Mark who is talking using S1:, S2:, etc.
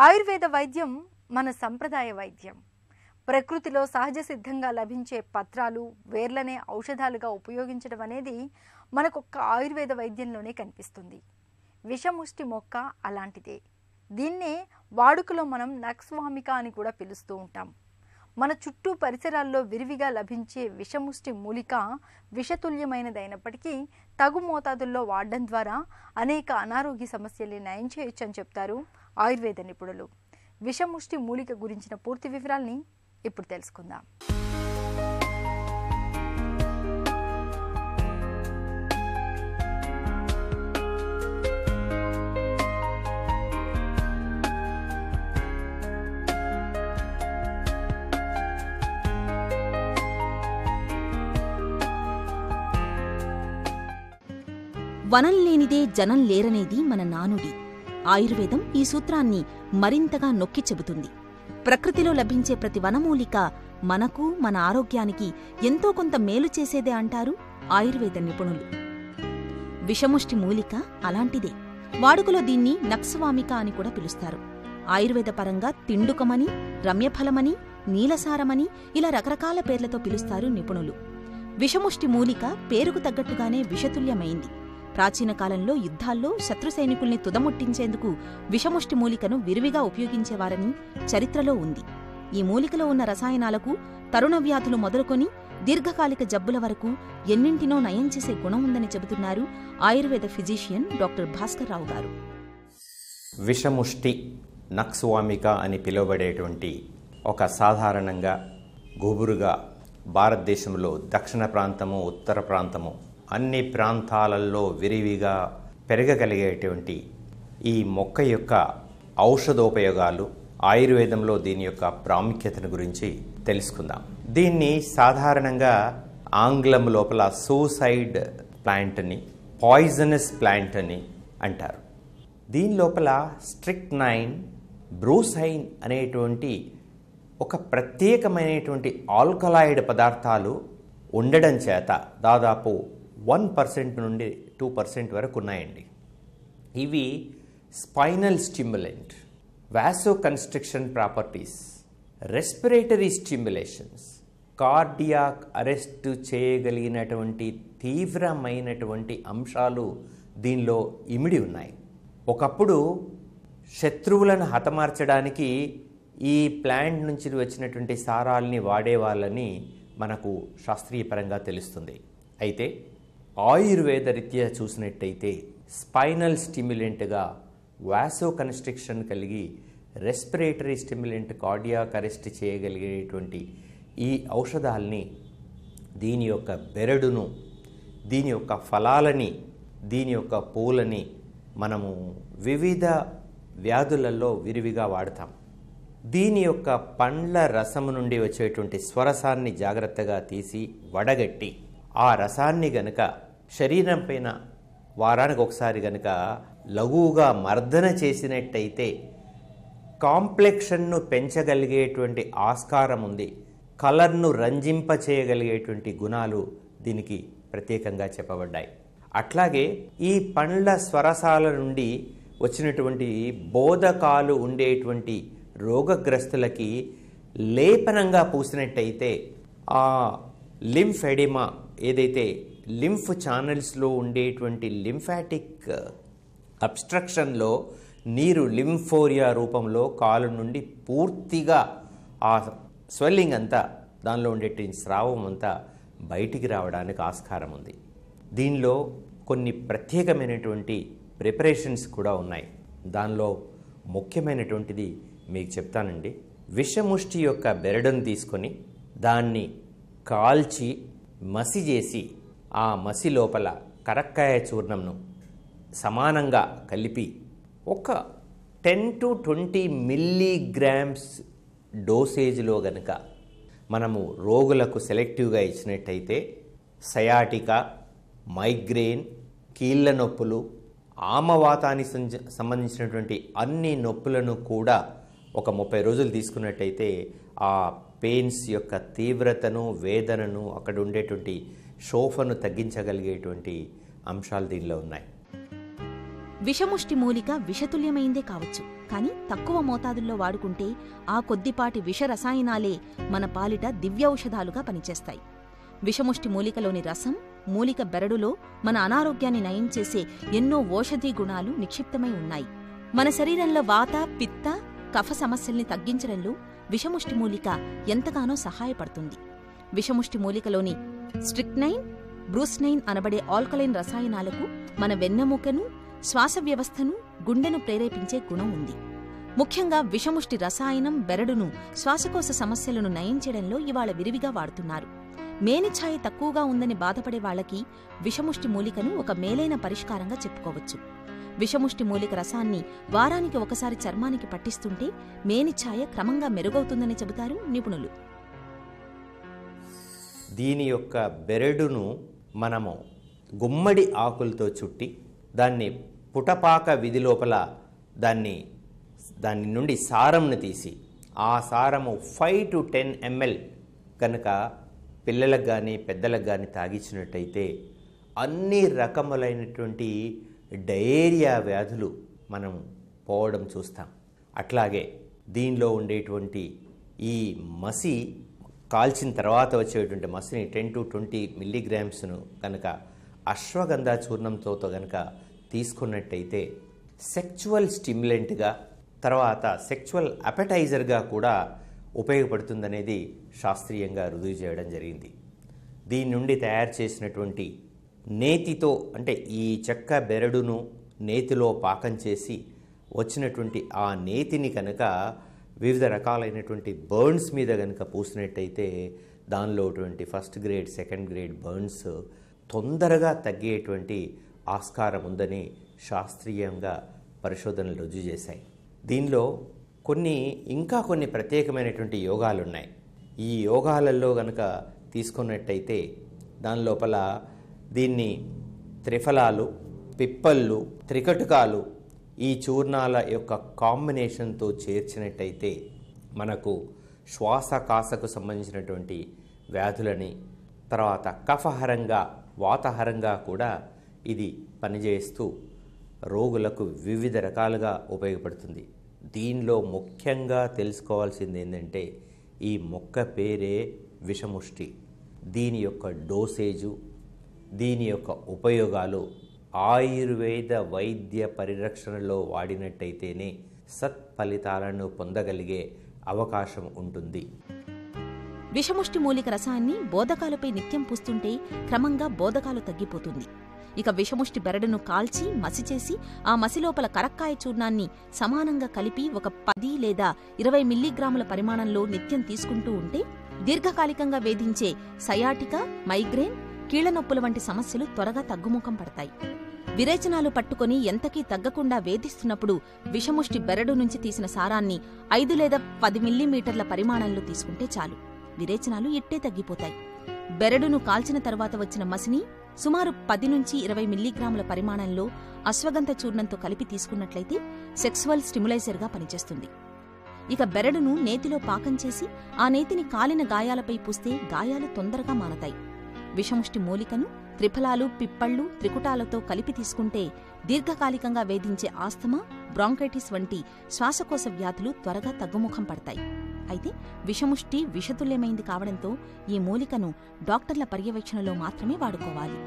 S1: ఆయుర్వేద వైద్యం మన సంప్రదాయ వైద్యం. ప్రకృతిలో సహజ సిద్ధంగా లభించే పత్రాలు, వేర్లనే ఔషధాలుగా ఉపయోగించడం అనేది మనకొక్క ఆయుర్వేద వైద్యంలోనే కనిపిస్తుంది. విషముష్టి మొక్క అలాంటిదే. దీన్నే వాడుకలో మనం నక్స్వామిక అని కూడా పిలుస్తూ ఉంటాం. మన చుట్టూ పరిసరాల్లో విరివిగా లభించే విషముష్టి మూలిక విషతుల్యమైనదైనప్పటికీ తగు మోతాదుల్లో వాడడం ద్వారా అనేక అనారోగ్య సమస్యల్ని నయం చేయొచ్చని చెప్తారు ఆయుర్వేద నిపుణులు. విషముష్టి మూలిక గురించిన పూర్తి వివరాల్ని ఇప్పుడు తెలుసుకుందాం.
S2: వనం లేనిదే జనం లేరనేది మన నానుడి. ఆయుర్వేదం ఈ సూత్రాన్ని మరింతగా నొక్కి చెబుతుంది. ప్రకృతిలో లభించే ప్రతి వనమూలిక మనకు, మన ఆరోగ్యానికి ఎంతో కొంత మేలు చేసేదే అంటారు ఆయుర్వేద నిపుణులు. విషముష్టి మూలిక అలాంటిదే. వాడుకలో దీన్ని నక్స్వామిక అని కూడా పిలుస్తారు. ఆయుర్వేద పరంగా తిండుకమని, రమ్యఫలమని, నీలసారమని ఇలా రకరకాల పేర్లతో పిలుస్తారు నిపుణులు. విషముష్టి మూలిక పేరుకు తగ్గట్టుగానే విషతుల్యమైంది. ప్రాచీన కాలంలో యుద్ధాల్లో శత్రు సైనికుల్ని తుదముట్టించేందుకు విషముష్టి మూలికను విరివిగా ఉపయోగించేవారని చరిత్రలో ఉంది. ఈ మూలికలో ఉన్న రసాయనాలకు తరుణ వ్యాధులు మొదలుకొని దీర్ఘకాలిక జబ్బుల వరకు ఎన్నింటినో నయం చేసే గుణం ఉందని చెబుతున్నారు ఆయుర్వేద ఫిజిషియన్ డాక్టర్ భాస్కర్ రావు గారు.
S3: విషముష్టి నక్స్వామిక అని పిలువబడేటువంటి ఒక సాధారణంగా గుబురుగా భారతదేశంలో దక్షిణ ప్రాంతము, ఉత్తర ప్రాంతము అన్ని ప్రాంతాలలో విరివిగా పెరగగలిగేటువంటి ఈ మొక్క యొక్క ఔషధోపయోగాలు, ఆయుర్వేదంలో దీని యొక్క ప్రాముఖ్యతను గురించి తెలుసుకుందాం. దీన్ని సాధారణంగా ఆంగ్లం లోపల సూసైడ్ ప్లాంట్ అని, పాయిజనస్ ప్లాంట్ అని అంటారు. దీని లోపల స్ట్రిక్నైన్, బ్రూసైన్ అనేటువంటి ఒక ప్రత్యేకమైనటువంటి ఆల్కలాయిడ్ పదార్థాలు ఉండడం చేత దాదాపు 1% నుండి 2% వరకు ఉన్నాయండి. ఇవి spinal stimulant, vasoconstriction properties, respiratory stimulations, cardiac arrest చేయగలిగినటువంటి తీవ్రమైనటువంటి అంశాలు దీనిలో ఇమిడి ఉన్నాయి. ఒకప్పుడు శత్రువులను హతమార్చడానికి ఈ ప్లాంట్ నుంచి వచ్చినటువంటి సారాల్ని వాడేవాళ్ళని మనకు శాస్త్రీయపరంగా తెలుస్తుంది. అయితే ఆయుర్వేద రీత్యా చూసినట్టయితే స్పైనల్ స్టిమ్యులెంట్గా వాసో కన్స్ట్రిక్షన్ కలిగి రెస్పిరేటరీ స్టిమ్యులెంట్, కార్డియాక్ అరెస్ట్ చేయగలిగేటువంటి ఈ ఔషధాల్ని, దీని యొక్క బెరడును, దీని యొక్క ఫలాలని, దీని యొక్క పూలని మనము వివిధ వ్యాధులలో విరివిగా వాడతాం. దీని యొక్క పండ్ల రసము నుండి వచ్చేటువంటి స్వరసాన్ని జాగ్రత్తగా తీసి వడగట్టి ఆ రసాన్ని గనక శరీరం పైన వారానికి ఒకసారి గనక లఘువుగా మర్దన చేసినట్టయితే కాంప్లెక్షన్ను పెంచగలిగేటువంటి ఆస్కారం ఉంది. కలర్ను రంజింప చేయగలిగేటువంటి గుణాలు దీనికి ప్రత్యేకంగా చెప్పబడ్డాయి. అట్లాగే ఈ పండ్ల స్వరసాల నుండి వచ్చినటువంటి బోధకాలు ఉండేటువంటి రోగగ్రస్తులకి లేపనంగా పూసినట్టయితే ఆ లింఫ్ ఎడిమా, ఏదైతే లింఫ్ ఛానల్స్లో ఉండేటువంటి లింఫాటిక్ అబ్స్ట్రక్షన్లో నీరు లింఫోరియా రూపంలో కాలు నుండి పూర్తిగా ఆ స్వెల్లింగ్ అంతా, దానిలో ఉండేటువంటి స్రావం అంతా బయటికి రావడానికి ఆస్కారం ఉంది. దీనిలో కొన్ని ప్రత్యేకమైనటువంటి ప్రిపరేషన్స్ కూడా ఉన్నాయి. దానిలో ముఖ్యమైనటువంటిది మీకు చెప్తానండి. విషముష్టి యొక్క బెరడును తీసుకొని దాన్ని కాల్చి మసి చేసి ఆ మసి లోపల కరక్కాయ చూర్ణంను సమానంగా కలిపి ఒక 10 to 20 మిల్లీగ్రామ్స్ డోసేజ్లో గనక మనము రోగులకు సెలెక్టివ్గా ఇచ్చినట్టయితే సయాటికా, మైగ్రేన్, కీళ్ళ నొప్పులు, ఆమవాతానికి సంబంధించినటువంటి అన్ని నొప్పులను కూడా ఒక 30 రోజులు తీసుకున్నట్టయితే ఆ పెయిన్స్ యొక్క తీవ్రతను, వేదనను, అక్కడ ఉండేటువంటి షోఫను తగ్గించగలిగేటువంటి అంశాలు దీనిలో ఉన్నాయి.
S2: విషముష్టి మూలిక విషతుల్యమైందే కావచ్చు, కాని తక్కువ మోతాదుల్లో వాడుకుంటే ఆ కొద్దిపాటి విష రసాయనాలే మన పాలిట దివ్యౌషధాలుగా పనిచేస్తాయి. విషముష్టి మూలికలోని రసం, మూలిక బెరడులో మన అనారోగ్యాన్ని నయం చేసే ఎన్నో ఓషధీ గుణాలు నిక్షిప్తమై ఉన్నాయి. మన శరీరంలో వాత, పిత్త, కఫ సమస్యల్ని తగ్గించడంలో విషముష్టి మూలిక ఎంతగానో సహాయపడుతుంది. విషముష్టి మూలికలోని స్ట్రిక్నైన్, బ్రూస్నైన్ అనబడే ఆల్కలైన్ రసాయనాలకు మన వెన్నెముకను, శ్వాస వ్యవస్థను, గుండెను ప్రేరేపించే గుణం ఉంది. ముఖ్యంగా విషముష్టి రసాయనం బెరడును, శ్వాసకోశ సమస్యలను నయం చేయడంలో ఇవాళ విరివిగా వాడుతున్నారు. మేనిఛాయ తక్కువగా ఉందని బాధపడే వాళ్లకి విషముష్టి మూలికను ఒక మేలైన పరిష్కారంగా చెప్పుకోవచ్చు. విషముష్టి మూలిక రసాన్ని వారానికి ఒకసారి చర్మానికి పట్టిస్తుంటే మేనిఛాయ క్రమంగా మెరుగవుతుందని చెబుతారు నిపుణులు.
S3: దీని యొక్క బెరడును మనము గుమ్మడి ఆకులతో చుట్టి దాన్ని పుటపాక విధి లోపల దాని నుండి సారంను తీసి ఆ సారము 5 to 10 ml కనుక పిల్లలకు కానీ పెద్దలకు కానీ తాగించినట్టయితే అన్ని రకములైనటువంటి డయేరియా వ్యాధులు మనం పోవడం చూస్తాం. అట్లాగే దీనిలో ఉండేటువంటి ఈ మసి కాల్చిన తర్వాత వచ్చేటువంటి మసిని 10 to 20 మిల్లీగ్రామ్స్ను కనుక అశ్వగంధ చూర్ణంతో కనుక తీసుకున్నట్టయితే సెక్చువల్ స్టిమ్యులెంట్గా, తర్వాత సెక్చువల్ అపెటైజర్గా కూడా ఉపయోగపడుతుందనేది శాస్త్రీయంగా రుజువు చేయడం జరిగింది. దీని నుండి తయారు చేసినటువంటి నేతితో, అంటే ఈ చెక్క బెరడును నేతిలో పాకం చేసి వచ్చినటువంటి ఆ నేతిని కనుక వివిధ రకాలైనటువంటి బర్న్స్ మీద కనుక పూసినట్టయితే దానిలో first grade, second grade burns తొందరగా తగ్గేటువంటి ఆస్కారం ఉందని శాస్త్రీయంగా పరిశోధనలు రుజువు చేశాయి. దీనిలో ఇంకా కొన్ని ప్రత్యేకమైనటువంటి యోగాలు ఉన్నాయి. ఈ యోగాలలో కనుక తీసుకున్నట్టయితే దాని లోపల దీన్ని త్రిఫలాలు, పిప్పళ్ళు, త్రికటుకాలు ఈ చూర్ణాల యొక్క కాంబినేషన్తో చేర్చినట్టయితే మనకు శ్వాసకాశకు సంబంధించినటువంటి వ్యాధులని, తర్వాత కఫహరంగా, వాతహరంగా కూడా ఇది పనిచేస్తూ రోగులకు వివిధ రకాలుగా ఉపయోగపడుతుంది. దీనిలో ముఖ్యంగా తెలుసుకోవాల్సింది ఏంటంటే ఈ మొక్క పేరే విషముష్టి. దీని యొక్క డోసేజు, దీని యొక్క ఉపయోగాలు ఆయుర్వేద వైద్య పరిరక్షణలో వాడినట్టయితేనే సత్ఫలితాలను పొందగలిగే అవకాశం ఉంటుంది.
S2: విషముష్టి మూలిక రసాన్ని బోధకాలపై నిత్యం పూస్తుంటే క్రమంగా బోధకాలు తగ్గిపోతుంది. ఇక విషముష్టి బెరడును కాల్చి మసిచేసి ఆ మసిలోపల కరక్కాయ చూర్ణాన్ని సమానంగా కలిపి ఒక 10 లేదా 20 మిల్లీగ్రాముల పరిమాణంలో నిత్యం తీసుకుంటూ ఉంటే దీర్ఘకాలికంగా వేధించే సయాటికా, మైగ్రేన్, కీళ్లనొప్పుల వంటి సమస్యలు త్వరగా తగ్గుముఖం పడతాయి. విరేచనాలు పట్టుకుని ఎంతకీ తగ్గకుండా వేధిస్తున్నప్పుడు విషముష్టి బెరడు నుంచి తీసిన సారాన్ని 5 లేదా 10 మిల్లీమీటర్ల పరిమాణంలో తీసుకుంటే చాలు, విరేచనాలు ఇట్టే తగ్గిపోతాయి. బెరడును కాల్చిన తర్వాత వచ్చిన మసిని సుమారు 10 నుంచి 20 మిల్లీగ్రాముల పరిమాణంలో అశ్వగంధ చూర్ణంతో కలిపి తీసుకున్నట్లయితే సెక్సువల్ స్టిమ్యులైజర్గా పనిచేస్తుంది. ఇక బెరడును నేతిలో పాకం చేసి ఆ నేతిని కాలిన గాయాలపై పూస్తే గాయాలు తొందరగా మానతాయి. విషముష్టి మూలికను త్రిఫలాలు, పిప్పళ్ళు, త్రికుటాలతో కలిపి తీసుకుంటే దీర్ఘకాలికంగా వేధించే ఆస్తమా, బ్రాంకైటిస్ వంటి శ్వాసకోశ వ్యాధులు త్వరగా తగ్గుముఖం పడతాయి. అయితే విషముష్టి విషతుల్యమైంది కావడంతో ఈ మూలికను డాక్టర్ల పర్యవేక్షణలో మాత్రమే వాడుకోవాలి.